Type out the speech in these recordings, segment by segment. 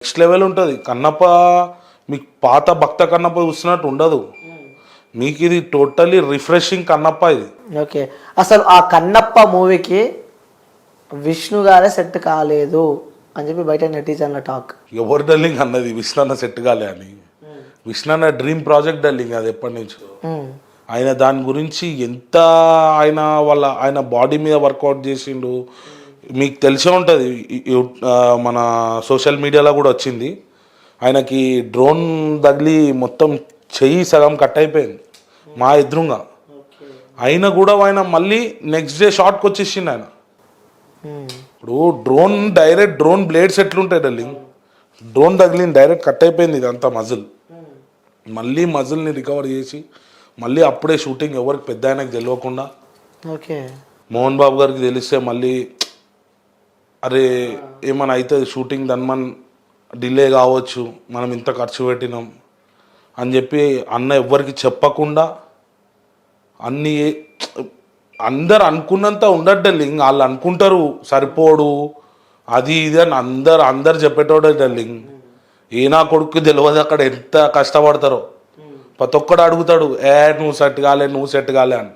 Next level ఉంటుంది. కన్నప్ప మీకు పాత భక్త కన్నప్ప చూస్తున్నట్టు ఉండదు, మీకు ఇది టోటలీ రిఫ్రెషింగ్ కన్నప్ప ఇది. ఓకే, అసలు ఆ కన్నప్ప మూవీకి విష్ణు గారే సెట్ కాలేదు అని చెప్పి బయట నెటిజన్ల టాక్. ఎవరు డల్లింగ్ అన్నది విష్ణు అన్న సెట్ కాలే అని? విష్ణు అన్న డ్రీమ్ ప్రాజెక్ట్ డల్లింగ్ అది ఎప్పటి నుంచో. ఆయన దాని గురించి ఎంత ఆయన బాడీ మీద వర్కౌట్ చేసిండు మీకు తెలిసే ఉంటుంది. మన సోషల్ మీడియాలో కూడా వచ్చింది. ఆయనకి డ్రోన్ తగిలి మొత్తం చెయ్యి సగం కట్ అయిపోయింది మా ఎదురుగా. అయినా కూడా ఆయన మళ్ళీ నెక్స్ట్ డే షాట్కి వచ్చేసిండు ఆయన. ఇప్పుడు డ్రోన్ బ్లేడ్స్ ఎట్లుంటాయి డార్లింగ్, డ్రోన్ తగిలింది డైరెక్ట్ కట్ అయిపోయింది ఇదంతా మజిల్. మళ్ళీ మజిల్ని రికవర్ చేసి మళ్ళీ అప్పుడే షూటింగ్ ఎవరికి పెద్ద ఆయనకు తెలియకుండా మోహన్ బాబు గారికి తెలిస్తే మళ్ళీ అరే ఏమైనా అవుతుంది షూటింగ్ ధన్మన్ డిలే కావచ్చు, మనం ఇంత ఖర్చు పెట్టినాం అని చెప్పి అన్న ఎవ్వరికి చెప్పకుండా అన్నీ అందరు అనుకున్నంత ఉండడు లింగ్. వాళ్ళు అనుకుంటారు సరిపోడు అది ఇది అని అందరు చెప్పేటోడే డార్లింగ్. ఏనా కొడుకు తెలియదు అక్కడ ఎంత కష్టపడతారో. ప్రతి ఒక్కడు అడుగుతాడు నువ్వు సెట్ కాలే అని.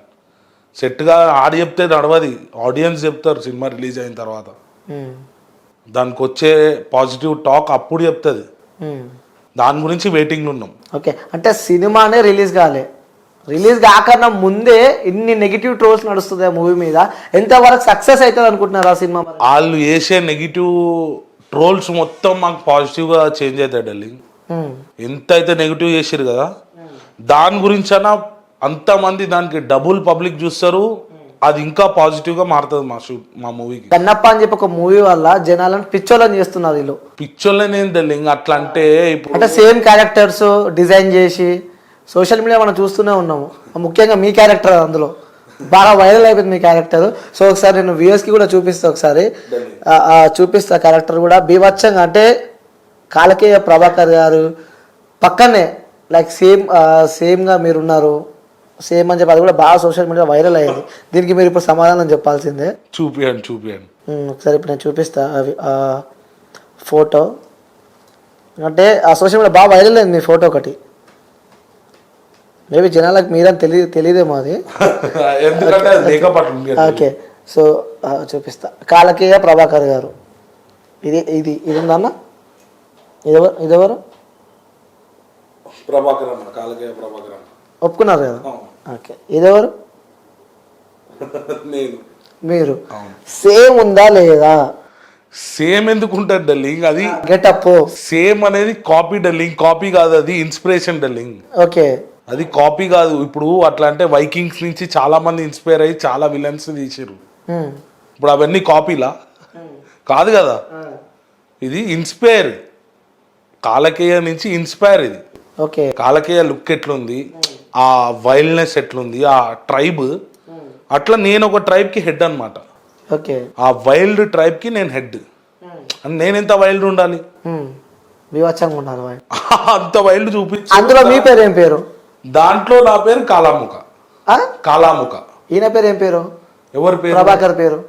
సెట్గా ఆడి చెప్తే నడవది, ఆడియన్స్ చెప్తారు సినిమా రిలీజ్ అయిన తర్వాత. దానికి వచ్చే పాజిటివ్ టాక్ అప్పుడు చెప్తుంది. దాని గురించి వెయిటింగ్ ఉన్నాం. ఓకే, అంటే సినిమానే రిలీజ్ కాకన్నా ముందే ఇన్ని నెగిటివ్ ట్రోల్స్ నడుస్తుంది ఆ మూవీ మీద. ఎంతవరకు సక్సెస్ అవుతుంది అనుకుంటున్నారు ఆ సినిమా? వాళ్ళు వేసే నెగిటివ్ ట్రోల్స్ మొత్తం మాకు పాజిటివ్గా చేంజ్ అవుతాయి డార్లింగ్. ఎంత అయితే నెగిటివ్ చేసారు కదా, దాని గురించి అన్నా అంతమంది దానికి డబుల్ పబ్లిక్ చూస్తారు. అది ఇంకా పాజిటివ్గా మారుతుంది మా మూవీకి. కన్నప్ప అని చెప్పి ఒక మూవీ వల్ల జనాలను పిచ్చోళ్ళని చేస్తున్నారు వీళ్ళు. పిచ్చోళ్ళని ఏం డార్లింగ్ అట్లా అంటే ఇప్పుడు అంటే సేమ్ క్యారెక్టర్స్ డిజైన్ చేసి సోషల్ మీడియా మనం చూస్తూనే ఉన్నాము. ముఖ్యంగా మీ క్యారెక్టర్ అందులో బాగా వైరల్ అయిపోయింది మీ క్యారెక్టర్. సో ఒకసారి నేను వ్యూయర్స్కి కూడా చూపిస్తా, ఒకసారి చూపిస్తా క్యారెక్టర్ కూడా బీభత్సంగా. అంటే కాలకేయ ప్రభాకర్ గారు పక్కనే లైక్ సేమ్గా మీరున్నారు, సేమ్ అని చెప్పి అది కూడా బాగా సోషల్ మీడియా వైరల్ అయ్యింది. దీనికి మీరు ఇప్పుడు సమాధానం చెప్పాల్సిందే. చూపియండి ఒకసారి ఇప్పుడు నేను చూపిస్తా అవి ఫోటో. అంటే ఆ సోషల్ మీడియా బాగా వైరల్ అయింది మీ ఫోటో ఒకటి. మేబీ జనాలకు మీరని తెలియదేమో అది. ఓకే, సో చూపిస్తా. కాలకేయ ప్రభాకర్ గారు ఇది ఉందన్న. ఇదెవరు? ఒప్పుకున్నారు కదా. ఓకే, ఇదెవరు? మీరు. సేమ్ ఉందా లేదా? సేమ్ ఎందుకు ఉంటుంది డార్లింగ్? అది గెటప్ సేమ్ అనేది కాపీ డార్లింగ్, కాపీ కాదు, అది ఇన్స్పిరేషన్ డార్లింగ్. ఓకే, అది కాపీ కాదు. ఇప్పుడు అట్లా అంటే వైకింగ్స్ నుంచి చాలా మంది ఇన్స్పైర్ అయ్యి చాలా విలన్స్ తీసారు. ఇప్పుడు అవన్నీ కాపీలా కాదు కదా, ఇది ఇన్స్పైర్. కాలకేయ నుంచి ఇన్స్పైర్ ఇది. ఓకే, కాలకేయ లుక్ ఎట్లుంది, ఆ వైల్డ్నెస్ ఎట్లుంది, ఆ ట్రైబ్ అట్లా నేను ఒక ట్రైబ్కి హెడ్ అనమాట. ఓకే, ఆ వైల్డ్ ట్రైబ్కి నేను హెడ్. నేను ఎంత వైల్డ్ ఉండాలి, అంత వైల్డ్ చూపించి. అందులో మీ పేరు ఏం పేరు? దాంట్లో నా పేరు కాలాముఖ. ఈయన పేరు ఏం పేరు? ఎవరి పేరు? ప్రభాకర్ పేరు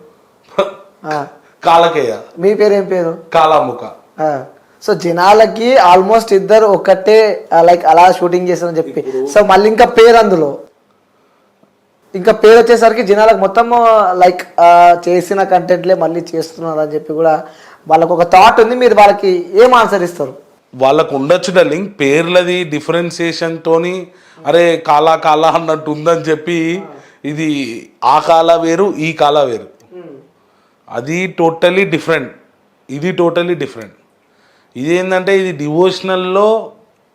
కాలకేయ. మీ పేరు ఏం పేరు? కాలాముఖ. సో జనాలకి ఆల్మోస్ట్ ఇద్దరు ఒకటే లైక్ అలా షూటింగ్ చేస్తారని చెప్పి, సో మళ్ళీ ఇంకా పేరు అందులో ఇంకా పేరు వచ్చేసరికి జనాలకు మొత్తం లైక్ చేసిన కంటెంట్లే మళ్ళీ చేస్తున్నారు అని చెప్పి కూడా వాళ్ళకు ఒక థాట్ ఉంది. మీరు వాళ్ళకి ఏం ఆన్సర్ ఇస్తారు? వాళ్ళకు ఉండొచ్చు డార్లింగ్, పేర్లది డిఫరెన్సియేషన్ తోని అరే కాలా అన్నట్టు ఉందని చెప్పి ఇది ఆ కాల వేరు ఈ కాల వేరు, అది టోటలీ డిఫరెంట్, ఇది టోటలీ డిఫరెంట్. ఇదేంటంటే ఇది డివోషనల్లో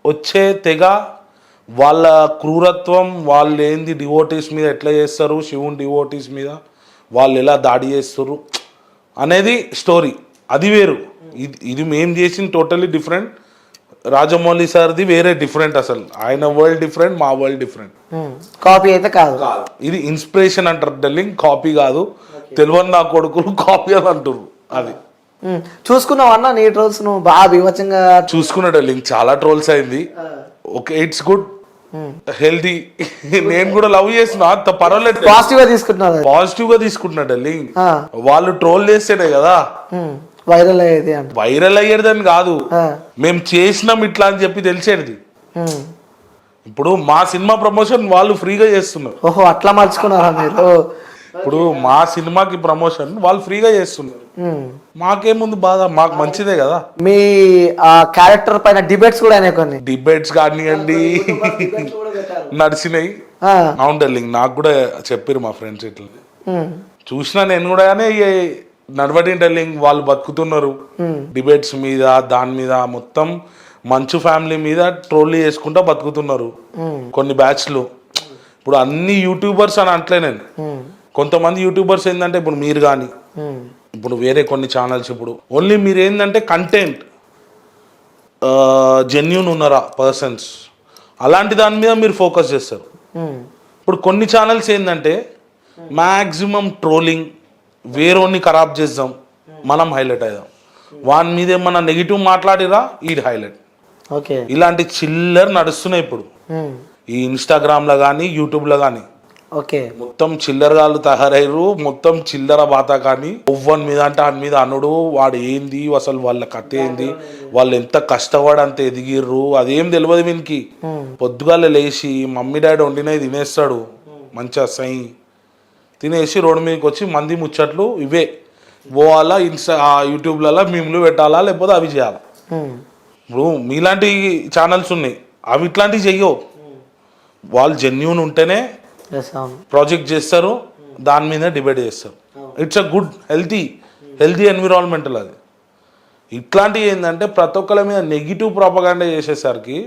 వచ్చే తెగ, వాళ్ళ క్రూరత్వం, వాళ్ళు ఏంది డివోటీస్ మీద ఎట్లా చేస్తారు, శివుని డివోటీస్ మీద వాళ్ళు ఎలా దాడి చేస్తారు అనేది స్టోరీ, అది వేరు. ఇది మేము చేసింది టోటలీ డిఫరెంట్. రాజమౌళి సార్ది వేరే డిఫరెంట్. అసలు ఆయన వరల్డ్ డిఫరెంట్, మా వరల్డ్ డిఫరెంట్. కాపీ అయితే కాదు, ఇది ఇన్స్పిరేషన్ అంటారు డార్లింగ్, కాపీ కాదు. తెలియని నా కొడుకులు కాపీ అని అంటారు. అది చూసుకున్నావు అన్న నీ ట్రోల్స్ నువ్వు బాగా బీభత్సంగా చూసుకున్నా డార్లింగ్, చాలా ట్రోల్స్ అయింది. Okay, it's good, healthy. నేను కూడా లవ్ చేసిన, అంత పర్వాలేదు, పాజిటివ్ గా తీసుకుంటున్నా డార్లింగ్. వాళ్ళు ట్రోల్ చేస్తేనే కదా వైరల్ అయ్యేది అంట. వైరల్ అయ్యేదని కాదు, మేము చేసినాం ఇట్లా అని చెప్పి తెలిసేది. ఇప్పుడు మా సినిమా ప్రమోషన్ వాళ్ళు ఫ్రీగా చేస్తున్నారు. ఓహో, అట్లా మర్చుకున్నారా మీరు? ఇప్పుడు మా సినిమాకి ప్రమోషన్ వాళ్ళు ఫ్రీగా చేస్తున్నారు. మాకేముంది బాధ, మాకు మంచిదే కదా. మీ క్యారెక్టర్ పైన డిబేట్స్ కూడా అయినాయి కొన్ని. డిబేట్స్ కానివ్వండి నడిచినాయి. అవును డార్లింగ్, నాకు కూడా చెప్పారు మా ఫ్రెండ్స్ ఇట్లా. చూసినా నేను కూడా, కానీ నడవటి డార్లింగ్ వాళ్ళు బతుకుతున్నారు డిబేట్స్ మీద, దాని మీద మొత్తం మంచు ఫ్యామిలీ మీద ట్రోల్ చేసుకుంటా బతుకుతున్నారు కొన్ని బ్యాచ్లు. ఇప్పుడు అన్ని యూట్యూబర్స్ అని అంటలే నేను, కొంతమంది యూట్యూబర్స్ ఏంటంటే ఇప్పుడు మీరు కానీ ఇప్పుడు వేరే కొన్ని ఛానల్స్ ఇప్పుడు ఓన్లీ మీరు ఏంటంటే కంటెంట్ జెన్యూన్ ఉన్నారా పర్సన్స్, అలాంటి దాని మీద మీరు ఫోకస్ చేస్తారు. ఇప్పుడు కొన్ని ఛానల్స్ ఏంటంటే మ్యాక్సిమం ట్రోలింగ్, వేరేని ఖరాబ్ చేద్దాం, మనం హైలైట్ అవుదాం, వాని మీద ఏమన్నా నెగిటివ్ మాట్లాడిరా ఇది హైలైట్. ఓకే, ఇలాంటి చిల్లర్ నడుస్తున్నాయి ఇప్పుడు ఈ ఇన్స్టాగ్రామ్లో కానీ యూట్యూబ్లో కానీ. ఓకే, మొత్తం చిల్లరగాళ్ళు తయారయ్యారు, మొత్తం చిల్లర బాత. కానీ ఒవ్వని మీద అంటే వాడి మీద అనుడు, వాడు ఏంది అసలు, వాళ్ళ కథ ఏంది, వాళ్ళు ఎంత కష్టపడి అంత ఎదిగిర్రు అదేం తెలియదు వీనికి. పొద్దుగాల లేచి మమ్మీ డాడీ వండినవి తినేస్తాడు మంచిగా సై, తినేసి రోడ్డు మీదకి వచ్చి మంది ముచ్చట్లు ఇవే పోవాలా, యూట్యూబ్లలో మీమ్లు పెట్టాలా, లేకపోతే అవి చేయాలా. ఇప్పుడు మీలాంటి ఛానల్స్ ఉన్నాయి, అవి ఇట్లాంటివి చెయ్యవు. వాళ్ళు జెన్యూన్ ఉంటేనే ప్రాజెక్ట్ చేస్తారు, దాని మీద డిబేట్ చేస్తారు. It's a good healthy environmental అది. ఇట్లాంటివి ఏంటంటే ప్రతి ఒక్కరి మీద నెగిటివ్ ప్రాపగాండా చేసేసరికి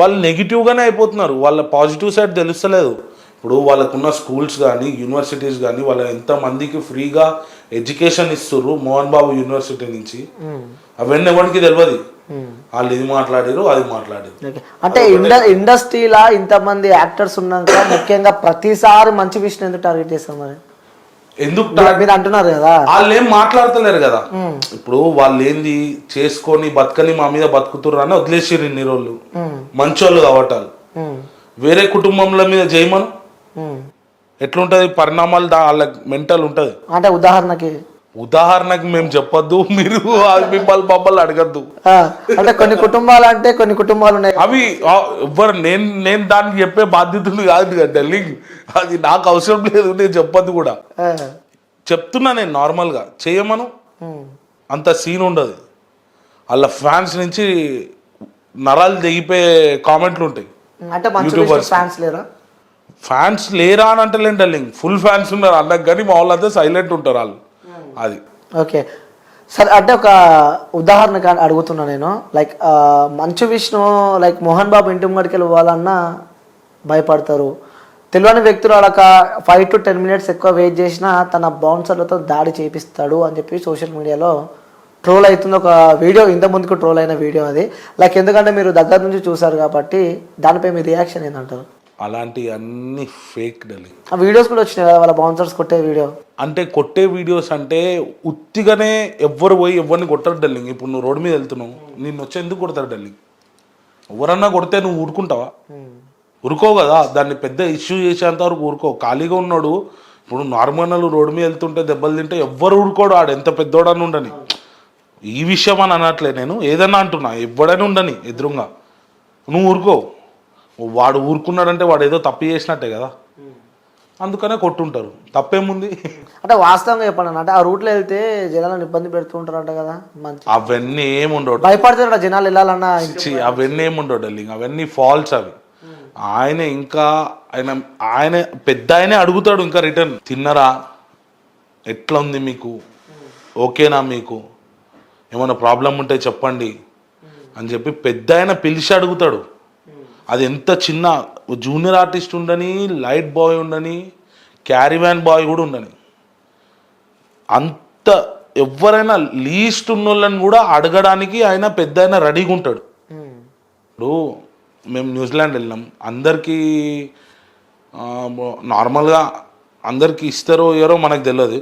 వాళ్ళు నెగిటివ్గానే అయిపోతున్నారు, వాళ్ళ పాజిటివ్ సైడ్ తెలుస్తలేదు. ఇప్పుడు వాళ్ళకున్న స్కూల్స్ కానీ యూనివర్సిటీస్ కానీ వాళ్ళ ఎంతమందికి ఫ్రీగా ఎడ్యుకేషన్ ఇస్తుర్రు మోహన్ బాబు యూనివర్సిటీ నుంచి, అవన్నీ ఎవరికి తెలియదు. వాళ్ళు ఇది మాట్లాడారు అది మాట్లాడారు. అంటే ఇండస్ట్రీలా ఇంతమంది యాక్టర్స్ ఉన్నాక ముఖ్యంగా ప్రతిసారి మంచి విషయం ఎందుకు టార్గెట్ చేస్తారు మరి? ఎందుకు మీరు అంటున్నారు కదా, వాళ్ళు ఏం మాట్లాడతలేరు కదా. ఇప్పుడు వాళ్ళు ఏంది చేసుకొని బతకని మా మీద బతుకుతుర్రు అని వదిలేసిర్రు ఇన్ని రోజులు. మంచోళ్ళు కావటాలు వేరే కుటుంబంల మీద జయమను ఎట్లుంటది పరిణామాలు, వాళ్ళకి మెంటల్ ఉంటది. అంటే ఉదాహరణకి మేము చెప్పొద్దు, మీరు మిమ్మల్ని మమ్మల్ని అడగద్దు. అంటే కొన్ని కుటుంబాలు అంటే కొన్ని కుటుంబాలు ఉన్నాయి, అవి ఎవ్వరు నేను దానికి చెప్పే బాధ్యతలు కాదు కదా డార్లింగ్, అది నాకు అవసరం లేదు, నేను చెప్పొద్దు కూడా. చెప్తున్నా నేను నార్మల్గా చేయమను, అంత సీన్ ఉండదు. వాళ్ళ ఫ్యాన్స్ నుంచి నరాలు తెగిపోయే కామెంట్లు ఉంటాయి. అంటే యూట్యూబర్స్ ఫ్యాన్స్ లేరా అని అంటలేండి డార్లింగ్, ఫుల్ ఫ్యాన్స్ ఉన్నారు అన్నకు, కానీ మా వాళ్ళంతా సైలెంట్ ఉంటారు వాళ్ళు. అది ఓకే సరే. అంటే ఒక ఉదాహరణ అడుగుతున్నా నేను, లైక్ మంచు విష్ణు లైక్ మోహన్ బాబు ఇంటి ముంగడికి వెళ్ళాలన్నా భయపడతారు. తెలియని వ్యక్తులు వాళ్ళక 5 to 10 minutes ఎక్కువ వెయిట్ చేసినా తన బౌన్సర్లతో దాడి చేపిస్తాడు అని చెప్పి సోషల్ మీడియాలో ట్రోల్ అవుతుంది. ఒక వీడియో ఇంత ముందుకు ట్రోల్ అయిన వీడియో అది. లైక్ ఎందుకంటే మీరు దగ్గర నుంచి చూసారు కాబట్టి దానిపై మీ రియాక్షన్ ఏంటంటారు? అలాంటి అన్ని ఫేక్ డార్లింగ్. ఆ వీడియోస్ కూడా వచ్చినాయి కదా వాళ్ళ బౌన్సర్స్ కొట్టే వీడియో. అంటే కొట్టే వీడియోస్ అంటే ఉత్తిగానే ఎవ్వరు పోయి ఎవరిని కొట్టరు డార్లింగ్. ఇప్పుడు నువ్వు రోడ్డు మీద వెళ్తున్నావు, నిన్ను వచ్చి ఎందుకు కొడతారు డార్లింగ్? ఎవరన్నా కొడితే నువ్వు ఊరుకుంటావా? ఊరుకోవు కదా. దాన్ని పెద్ద ఇష్యూ చేసేంత వరకు ఊరుకో. ఖాళీగా ఉన్నాడు ఇప్పుడు నార్మల్ రోడ్డు మీద వెళ్తుంటే దెబ్బలు తింటే ఎవ్వరు ఊరుకోడు, ఆడు ఎంత పెద్దోడని ఉండని. ఈ విషయం అని అనట్లే నేను, ఏదన్నా అంటున్నా, ఎవడని ఉండని ఎదురుగా నువ్వు ఊరుకో. వాడు ఊరుకున్నాడంటే వాడు ఏదో తప్పు చేసినట్టే కదా, అందుకనే కొట్టుంటారు. తప్పేముంది? అంటే వాస్తవంగా చెప్పండి, అంటే ఆ రూట్లో వెళ్తే జనాలను ఇబ్బంది పెడుతూ ఉంటారంట కదా. అవన్నీ ఏముండవు, భయపడతారు జనాలు వెళ్ళాలన్నా. అవన్నీ ఏముండవు డార్లింగ్, అవన్నీ ఫాల్స్ అవి. ఆయన ఇంకా ఆయన పెద్ద ఆయనే అడుగుతాడు ఇంకా రిటర్న్, తిన్నరా, ఎట్లా ఉంది మీకు, ఓకేనా, మీకు ఏమైనా ప్రాబ్లం ఉంటే చెప్పండి అని చెప్పి పెద్ద ఆయన పిలిచి అడుగుతాడు. అది ఎంత చిన్న జూనియర్ ఆర్టిస్ట్ ఉండని, లైట్ బాయ్ ఉండని, క్యారీవ్యాన్ బాయ్ కూడా ఉండని, అంత ఎవరైనా లీస్ట్ ఉన్నోళ్ళని కూడా అడగడానికి ఆయన పెద్ద ఆయన రెడీగా ఉంటాడు. ఇప్పుడు మేము న్యూజిలాండ్ వెళ్ళినాం, అందరికీ నార్మల్గా అందరికీ ఇస్తారో ఎవరో మనకు తెలియదు.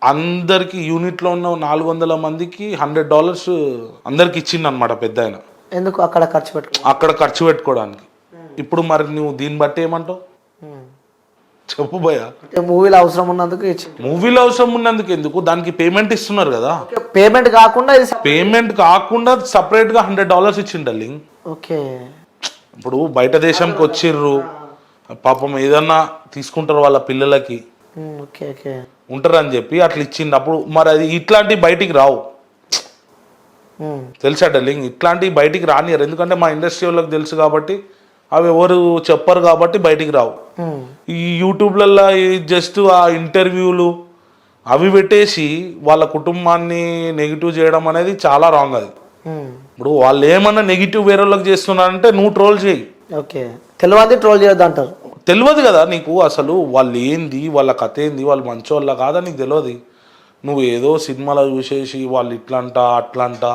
అందరికి యూనిట్లో ఉన్న 400 మందికి $100 అందరికి ఇచ్చింది అనమాట పెద్ద ఆయన. ఎందుకు? అక్కడ ఖర్చు పెట్టుకోవడానికి. ఇప్పుడు మరి నువ్వు దీన్ని బట్టి ఏమంటావు? చెప్పు భయ్యా. అంటే మూవీలో అవసరం ఉన్నందుకు ఇచ్చింది. మూవీలో అవసరం ఉన్నందుకు ఎందుకు, దానికి పేమెంట్ ఇస్తున్నారు కదా. పేమెంట్ కాకుండా ఇది పేమెంట్ కాకుండా సపరేట్ గా $100 ఇచ్చిండు డార్లింగ్. ఓకే. ఇప్పుడు బయట దేశంకి వచ్చిర్రు, పాపం ఏదన్నా తీసుకుంటారు వాళ్ళ పిల్లలకి ఓకే ఓకే ఉంటారు అని చెప్పి అట్లా ఇచ్చిండు. అప్పుడు మరి అది ఇట్లాంటివి బయటికి రావు, తెలుసా డార్లింగ్. ఇట్లాంటివి బయటికి రానియరు, ఎందుకంటే మా ఇండస్ట్రీ వాళ్ళకి తెలుసు కాబట్టి. అవి ఎవరు చెప్పరు కాబట్టి బయటికి రావు. ఈ యూట్యూబ్లలో జస్ట్ ఆ ఇంటర్వ్యూలు అవి పెట్టేసి వాళ్ళ కుటుంబాన్ని నెగిటివ్ చేయడం అనేది చాలా రాంగ్. అది ఇప్పుడు వాళ్ళు ఏమన్నా నెగిటివ్ వేరే వాళ్ళకి చేస్తున్నారంటే నువ్వు ట్రోల్ చేయి. ఓకే. తెలియదు ట్రోల్ చేయొద్దు అంటారు. తెలియదు కదా నీకు అసలు వాళ్ళు ఏంది, వాళ్ళ కథ ఏంది, వాళ్ళు మంచోళ్ళ కాదా నీకు తెలియదు. నువ్వు ఏదో సినిమాలో చూసేసి వాళ్ళు ఇట్లంట అట్లంట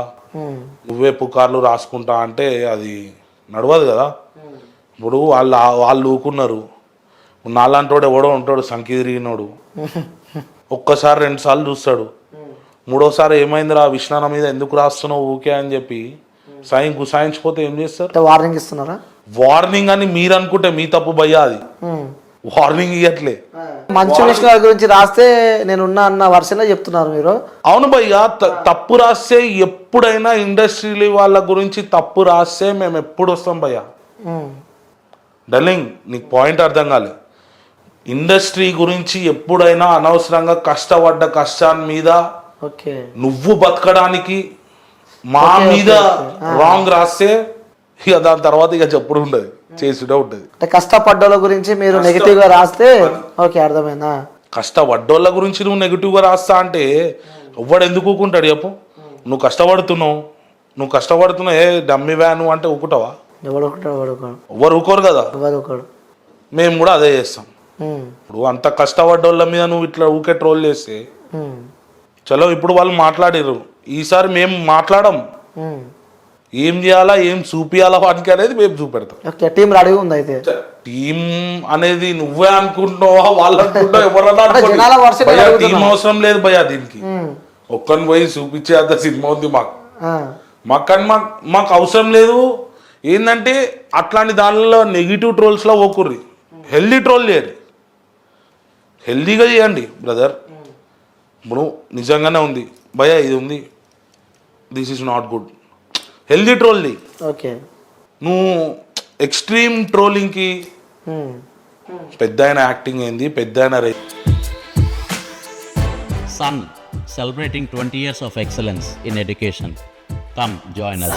నువ్వే పుకార్లు రాసుకుంటా అంటే అది నడవదు కదా. ఇప్పుడు వాళ్ళు ఊకున్నారు. నాలాంటోడు ఎవడో ఉంటాడు సంఖ్య తిరిగినోడు, ఒక్కసారి 2 సార్లు చూస్తాడు, 3వసారి ఏమైందిరా విష్ణాన మీద ఎందుకు రాస్తున్నావు ఊకే అని చెప్పి గుసాయించిపోతే ఏం చేస్తారు? వార్నింగ్ ఇస్తున్నారా? వార్నింగ్ అని మీరు అనుకుంటే మీ తప్పు భయ్యా. అది వార్నింగ్ ఇవ్వట్లే. మంచు విష్ణు గారి గురించి రాస్తే నేనున్నా అన్న వర్షంలో చెప్తున్నారు మీరు. అవును భయ్యా, తప్పు రాస్తే ఎప్పుడైనా ఇండస్ట్రీ వాళ్ళ గురించి తప్పు రాస్తే మేము ఎప్పుడు వస్తాం భయ్యా. డార్లింగ్ నీకు పాయింట్ అర్థం కాలే. ఇండస్ట్రీ గురించి ఎప్పుడైనా అనవసరంగా కష్టపడ్డ కష్టాన్ని మీద నువ్వు బతకడానికి మా మీద రాంగ్ రాస్తే ఇక దాని తర్వాత ఇక చెప్పుడు ఉండదు, చేసుడే ఉంటుంది. కష్టపడ్డోళ్ళ గురించి మీరు నెగిటివ్ గా రాస్తే ఓకే అర్థమైందా? కష్టపడ్డోళ్ళ గురించి నువ్వు నెగిటివ్ గా రాస్తా అంటే ఎవ్వడు ఎందుకు ఊకుంటాడు చెప్పు? నువ్వు కష్టపడుతున్నావు ఏ డమ్మి వ్యాను అంటే ఊకుంటావా? ఎవరు ఊకోరు కదా. మేము కూడా అదే చేస్తాం. ఇప్పుడు అంత కష్టపడ్డోళ్ళ మీద నువ్వు ఇట్లా ఊకే ట్రోల్ చేస్తే చలో. ఇప్పుడు వాళ్ళు మాట్లాడిర్రు, ఈసారి మేము మాట్లాడం. ఏం చేయాలా ఏం చూపియాలా వాటికి అనేది మేము చూపెడతాం. టీం రెడీ ఉంది. అయితే టీం అనేది నువ్వే అనుకుంటున్నావా వాళ్ళు అనుకుంటావు ఎవరన్నా టీం అవసరం లేదు భయ్యా. దీనికి ఒక్కని పోయి చూపించే అంత సినిమా ఉంది మాకు అవసరం లేదు. ఏంటంటే అట్లాంటి దానిలో నెగిటివ్ ట్రోల్స్లో ఓకుర్రి, హెల్దీ ట్రోల్ చేయండి, హెల్దీగా చేయండి బ్రదర్. ఇప్పుడు నిజంగానే ఉంది భయ్యా, ఇది ఉంది, this is not good, healthy ట్రోల్ది. ఓకే. నువ్వు ఎక్స్ట్రీమ్ ట్రోలింగ్కి పెద్ద ఆయన యాక్టింగ్ అయింది, పెద్ద ఆయన Sun, celebrating 20 years of excellence in education. Come join us.